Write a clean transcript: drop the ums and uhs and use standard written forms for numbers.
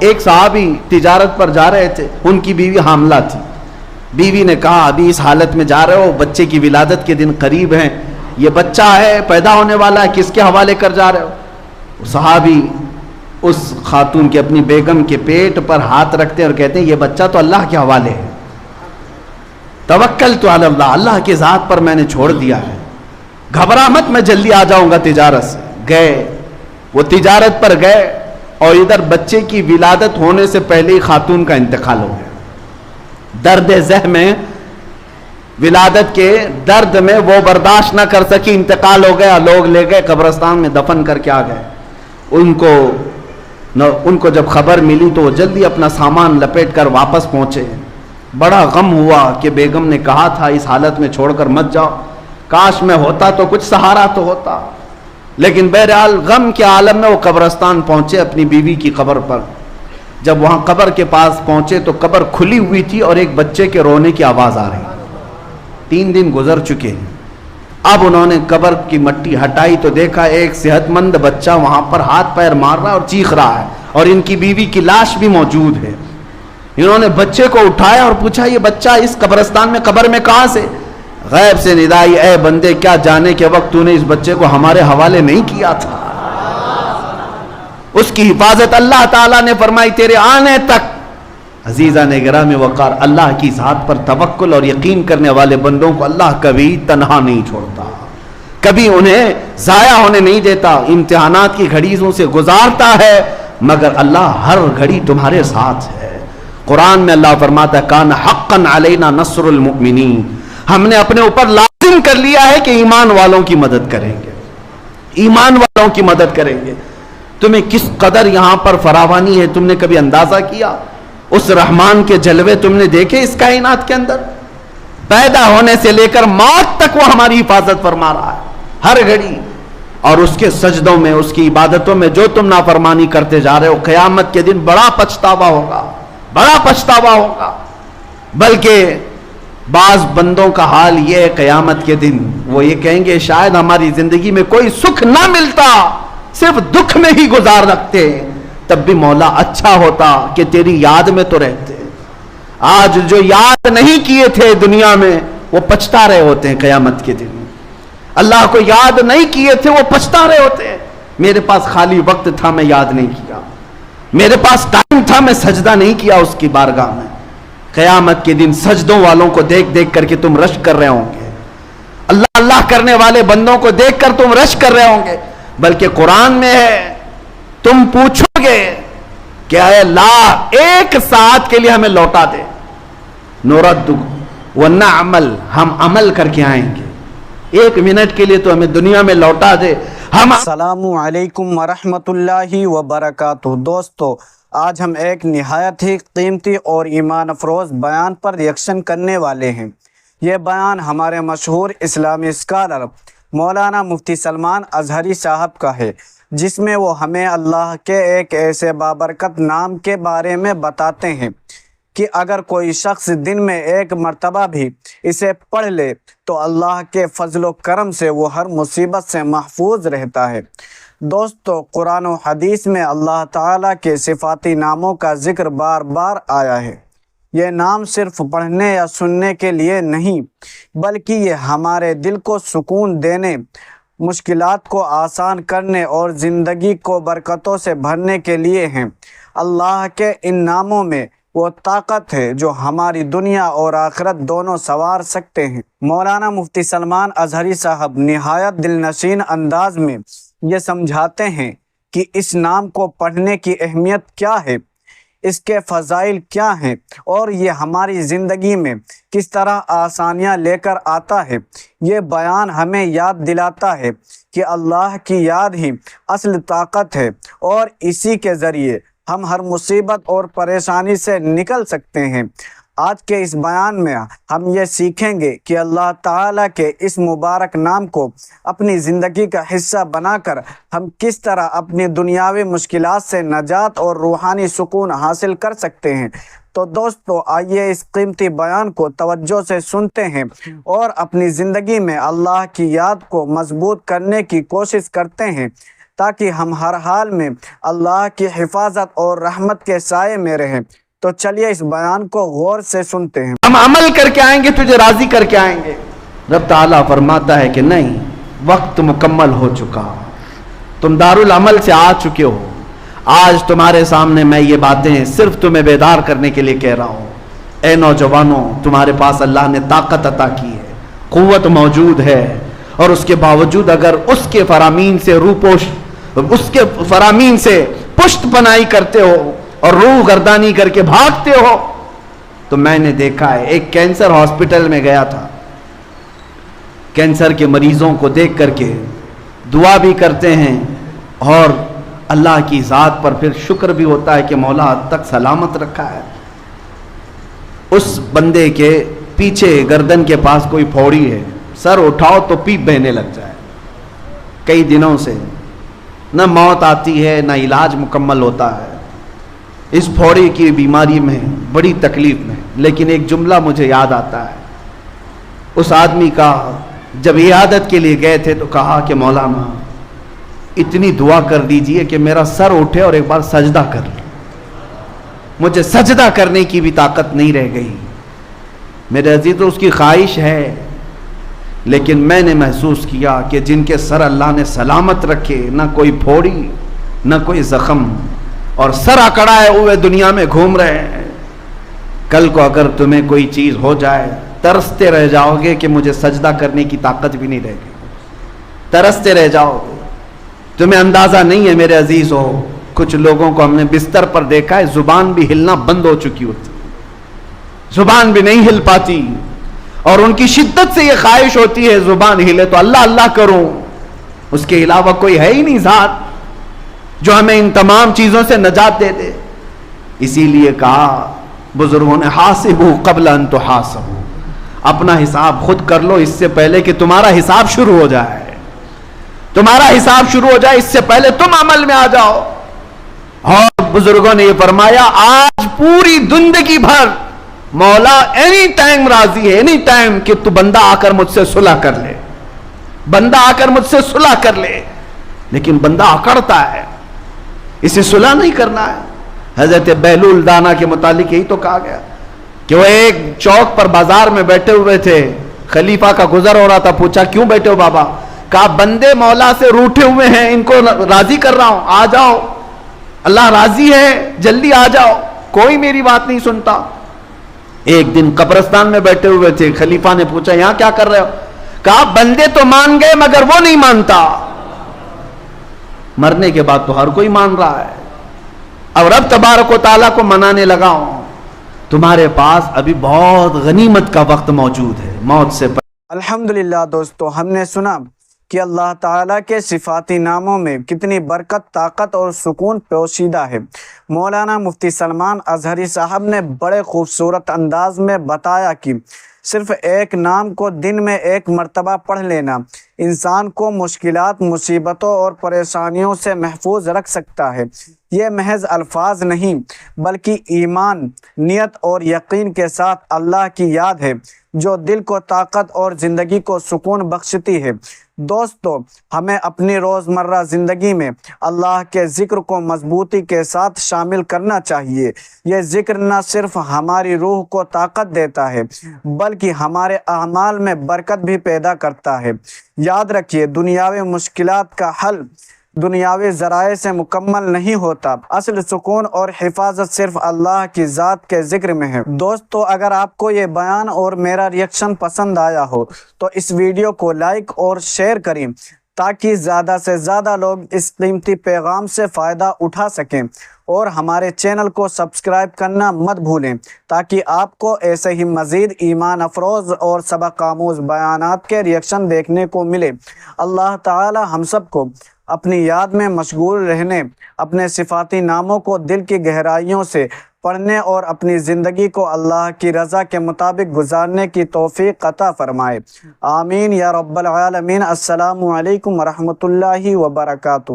ایک صحابی تجارت پر جا رہے تھے، ان کی بیوی حاملہ تھی. بیوی نے کہا ابھی اس حالت میں جا رہے ہو، بچے کی ولادت کے دن قریب ہیں، یہ بچہ ہے پیدا ہونے والا ہے، کس کے حوالے کر جا رہے ہو؟ صحابی اس خاتون کے اپنی بیگم کے پیٹ پر ہاتھ رکھتے ہیں اور کہتے ہیں یہ بچہ تو اللہ کے حوالے ہے، توکلت علی اللہ، اللہ کی ذات پر میں نے چھوڑ دیا ہے، گھبرا مت میں جلدی آ جاؤں گا تجارت سے. گئے، وہ تجارت پر گئے اور ادھر بچے کی ولادت ہونے سے پہلے ہی خاتون کا انتقال ہو گیا. درد ذہ میں، ولادت کے درد میں وہ برداشت نہ کر سکی، انتقال ہو گیا. لوگ لے گئے قبرستان میں دفن کر کے آ گئے. ان کو جب خبر ملی تو وہ جلدی اپنا سامان لپیٹ کر واپس پہنچے. بڑا غم ہوا کہ بیگم نے کہا تھا اس حالت میں چھوڑ کر مت جاؤ، کاش میں ہوتا تو کچھ سہارا تو ہوتا. لیکن بہرحال غم کے عالم میں وہ قبرستان پہنچے اپنی بیوی کی قبر پر. جب وہاں قبر کے پاس پہنچے تو قبر کھلی ہوئی تھی اور ایک بچے کے رونے کی آواز آ رہی. 3 دن گزر چکے ہیں. اب انہوں نے قبر کی مٹی ہٹائی تو دیکھا ایک صحت مند بچہ وہاں پر ہاتھ پیر مار رہا ہے اور چیخ رہا ہے، اور ان کی بیوی کی لاش بھی موجود ہے. انہوں نے بچے کو اٹھایا اور پوچھا یہ بچہ اس قبرستان میں قبر میں کہاں سے؟ غیب سے ندا آئی، اے بندے کیا جانے کے وقت تو نے اس بچے کو ہمارے حوالے نہیں کیا تھا؟ اس کی حفاظت اللہ تعالیٰ نے فرمائی تیرے آنے تک. عزیزان گرامی وقار، اللہ کی ذات پر توکل اور یقین کرنے والے بندوں کو اللہ کبھی تنہا نہیں چھوڑتا، کبھی انہیں ضائع ہونے نہیں دیتا. امتحانات کی گھڑیوں سے گزارتا ہے مگر اللہ ہر گھڑی تمہارے ساتھ ہے. قرآن میں اللہ فرماتا ہے کان حقا علینا نصر المؤمنین، ہم نے اپنے اوپر لازم کر لیا ہے کہ ایمان والوں کی مدد کریں گے، ایمان والوں کی مدد کریں گے. تمہیں کس قدر یہاں پر فراوانی ہے تم نے کبھی اندازہ کیا؟ اس رحمان کے جلوے تم نے دیکھے اس کائنات کے اندر؟ پیدا ہونے سے لے کر موت تک وہ ہماری حفاظت فرما رہا ہے ہر گھڑی. اور اس کے سجدوں میں، اس کی عبادتوں میں جو تم نافرمانی کرتے جا رہے ہو، قیامت کے دن بڑا پچھتاوا ہوگا، بڑا پچھتاوا ہوگا. بلکہ بعض بندوں کا حال یہ ہے قیامت کے دن وہ یہ کہیں گے شاید ہماری زندگی میں کوئی سکھ نہ ملتا، صرف دکھ میں ہی گزار رکھتے، تب بھی مولا اچھا ہوتا کہ تیری یاد میں تو رہتے. آج جو یاد نہیں کیے تھے دنیا میں وہ پچھتا رہے ہوتے ہیں قیامت کے دن. اللہ کو یاد نہیں کیے تھے وہ پچھتا رہے ہوتے ہیں. میرے پاس خالی وقت تھا میں یاد نہیں کیا، میرے پاس ٹائم تھا میں سجدہ نہیں کیا اس کی بارگاہ میں. قیامت کے دن سجدوں والوں کو دیکھ دیکھ کر کے تم رشک کر رہے ہوں گے، اللہ اللہ کرنے والے بندوں کو دیکھ کر تم رشک کر رہے ہوں گے. بلکہ قرآن میں ہے تم پوچھو گے کہ اے اللہ ایک ساتھ کے لیے ہمیں لوٹا دے، نورد ونعمل، ہم عمل کر کے آئیں گے، 1 منٹ کے لیے تو ہمیں دنیا میں لوٹا دے. السلام علیکم ورحمۃ اللہ وبرکاتہ. دوستو، آج ہم ایک نہایت ہی قیمتی اور ایمان افروز بیان پر ریئیکشن کرنے والے ہیں. یہ بیان ہمارے مشہور اسلامی اسکالر مولانا مفتی سلمان اظہری صاحب کا ہے، جس میں وہ ہمیں اللہ کے ایک ایسے بابرکت نام کے بارے میں بتاتے ہیں کہ اگر کوئی شخص دن میں 1 مرتبہ بھی اسے پڑھ لے تو اللہ کے فضل و کرم سے وہ ہر مصیبت سے محفوظ رہتا ہے. دوستو، قرآن و حدیث میں اللہ تعالیٰ کے صفاتی ناموں کا ذکر بار بار آیا ہے. یہ نام صرف پڑھنے یا سننے کے لیے نہیں، بلکہ یہ ہمارے دل کو سکون دینے، مشکلات کو آسان کرنے اور زندگی کو برکتوں سے بھرنے کے لیے ہیں. اللہ کے ان ناموں میں وہ طاقت ہے جو ہماری دنیا اور آخرت دونوں سنوار سکتے ہیں. مولانا مفتی سلمان اظہری صاحب نہایت دل نشین انداز میں یہ سمجھاتے ہیں کہ اس نام کو پڑھنے کی اہمیت کیا ہے، اس کے فضائل کیا ہیں اور یہ ہماری زندگی میں کس طرح آسانیاں لے کر آتا ہے. یہ بیان ہمیں یاد دلاتا ہے کہ اللہ کی یاد ہی اصل طاقت ہے اور اسی کے ذریعے ہم ہر مصیبت اور پریشانی سے نکل سکتے ہیں. آج کے اس بیان میں ہم یہ سیکھیں گے کہ اللہ تعالیٰ کے اس مبارک نام کو اپنی زندگی کا حصہ بنا کر ہم کس طرح اپنی دنیاوی مشکلات سے نجات اور روحانی سکون حاصل کر سکتے ہیں. تو دوستو، آئیے اس قیمتی بیان کو توجہ سے سنتے ہیں اور اپنی زندگی میں اللہ کی یاد کو مضبوط کرنے کی کوشش کرتے ہیں تاکہ ہم ہر حال میں اللہ کی حفاظت اور رحمت کے سائے میں رہیں۔ تو چلیے اس بیان کو غور سے سنتے ہیں۔ ہم عمل کر کے آئیں گے، تجھے راضی کر کے آئیں گے۔ رب تعالیٰ فرماتا ہے کہ نہیں، وقت مکمل ہو چکا، تم دارالعمل سے آ چکے ہو۔ آج تمہارے سامنے میں یہ باتیں صرف تمہیں بیدار کرنے کے لیے کہہ رہا ہوں۔ اے نوجوانوں، تمہارے پاس اللہ نے طاقت عطا کی ہے، قوت موجود ہے، اور اس کے باوجود اگر اس کے فرامین سے اس کے فرامین سے پشت پناہی کرتے ہو اور روح گردانی کر کے بھاگتے ہو، تو میں نے دیکھا ہے، ایک کینسر ہاسپٹل میں گیا تھا، کینسر کے مریضوں کو دیکھ کر کے دعا بھی کرتے ہیں اور اللہ کی ذات پر پھر شکر بھی ہوتا ہے کہ مولا حد تک سلامت رکھا ہے۔ اس بندے کے پیچھے گردن کے پاس کوئی پھوڑی ہے، سر اٹھاؤ تو پیپ بہنے لگ جائے، کئی دنوں سے نہ موت آتی ہے نہ علاج مکمل ہوتا ہے، اس پھوڑی کی بیماری میں بڑی تکلیف میں۔ لیکن ایک جملہ مجھے یاد آتا ہے، اس آدمی کا جب عیادت کے لیے گئے تھے تو کہا کہ مولانا اتنی دعا کر دیجئے کہ میرا سر اٹھے اور ایک بار سجدہ کر لے۔ مجھے سجدہ کرنے کی بھی طاقت نہیں رہ گئی۔ میرے عزیز، اس کی خواہش ہے، لیکن میں نے محسوس کیا کہ جن کے سر اللہ نے سلامت رکھے، نہ کوئی پھوڑی نہ کوئی زخم، اور سر اکڑائے ہوئے دنیا میں گھوم رہے ہیں، کل کو اگر تمہیں کوئی چیز ہو جائے ترستے رہ جاؤ گے کہ مجھے سجدہ کرنے کی طاقت بھی نہیں رہے گی، ترستے رہ جاؤ گے۔ تمہیں اندازہ نہیں ہے میرے عزیز ہو، کچھ لوگوں کو ہم نے بستر پر دیکھا ہے زبان بھی ہلنا بند ہو چکی ہوتی، زبان بھی نہیں ہل پاتی، اور ان کی شدت سے یہ خواہش ہوتی ہے زبان ہلے تو اللہ اللہ کروں، اس کے علاوہ کوئی ہے ہی نہیں ذات جو ہمیں ان تمام چیزوں سے نجات دے دے۔ اسی لیے کہا بزرگوں نے، حاسبوا قبل ان تحاسبوا، اپنا حساب خود کر لو اس سے پہلے کہ تمہارا حساب شروع ہو جائے، تمہارا حساب شروع ہو جائے اس سے پہلے تم عمل میں آ جاؤ۔ اور بزرگوں نے یہ فرمایا، آج پوری زندگی بھر مولا اینی ٹائم راضی ہے، اینی ٹائم کہ تو بندہ آ کر مجھ سے صلح کر لے، بندہ آ کر مجھ سے صلح کر لے، لیکن بندہ اکڑتا ہے، اسے صلح نہیں کرنا ہے۔ حضرت بہلول دانا کے متعلق یہی تو کہا گیا کہ وہ ایک چوک پر بازار میں بیٹھے ہوئے تھے، خلیفہ کا گزر ہو رہا تھا، پوچھا کیوں بیٹھے ہو بابا؟ کہا بندے مولا سے روٹھے ہوئے ہیں، ان کو راضی کر رہا ہوں، آ جاؤ، اللہ راضی ہے، جلدی آ جاؤ، کوئی میری بات نہیں سنتا۔ ایک دن قبرستان میں بیٹھے ہوئے تھے، خلیفہ نے پوچھا یہاں کیا کر رہے ہو؟ کہا بندے تو مان گئے مگر وہ نہیں مانتا، مرنے کے بعد تو ہر کوئی مان رہا ہے، اب رب تبارک و تعالیٰ کو منانے لگا ہوں۔ تمہارے پاس ابھی بہت غنیمت کا وقت موجود ہے، موت سے الحمدللہ دوستو، ہم نے سنا کہ اللہ تعالیٰ کے صفاتی ناموں میں کتنی برکت، طاقت اور سکون پوشیدہ ہے۔ مولانا مفتی سلمان اظہری صاحب نے بڑے خوبصورت انداز میں بتایا کہ صرف ایک نام کو دن میں ایک مرتبہ پڑھ لینا انسان کو مشکلات، مصیبتوں اور پریشانیوں سے محفوظ رکھ سکتا ہے۔ یہ محض الفاظ نہیں بلکہ ایمان، نیت اور یقین کے ساتھ اللہ کی یاد ہے جو دل کو طاقت اور زندگی کو سکون بخشتی ہے۔ دوستو، ہمیں اپنی روزمرہ زندگی میں اللہ کے ذکر کو مضبوطی کے ساتھ شامل کرنا چاہیے۔ یہ ذکر نہ صرف ہماری روح کو طاقت دیتا ہے بلکہ ہمارے اعمال میں برکت بھی پیدا کرتا ہے۔ یاد رکھیے، دنیاوی مشکلات کا حل دنیاوی ذرائع سے مکمل نہیں ہوتا، اصل سکون اور حفاظت صرف اللہ کی ذات کے ذکر میں ہے۔ دوستو، اگر آپ کو یہ بیان اور میرا ریئیکشن پسند آیا ہو تو اس ویڈیو کو لائک اور شیئر کریں تاکہ زیادہ سے زیادہ لوگ اس قیمتی پیغام سے فائدہ اٹھا سکیں، اور ہمارے چینل کو سبسکرائب کرنا مت بھولیں تاکہ آپ کو ایسے ہی مزید ایمان افروز اور سبق آموز بیانات کے ریئیکشن دیکھنے کو ملے۔ اللہ تعالی ہم سب کو اپنی یاد میں مشغول رہنے، اپنے صفاتی ناموں کو دل کی گہرائیوں سے پڑھنے اور اپنی زندگی کو اللہ کی رضا کے مطابق گزارنے کی توفیق عطا فرمائے۔ آمین یا رب العالمین۔ السلام علیکم ورحمۃ اللہ وبرکاتہ۔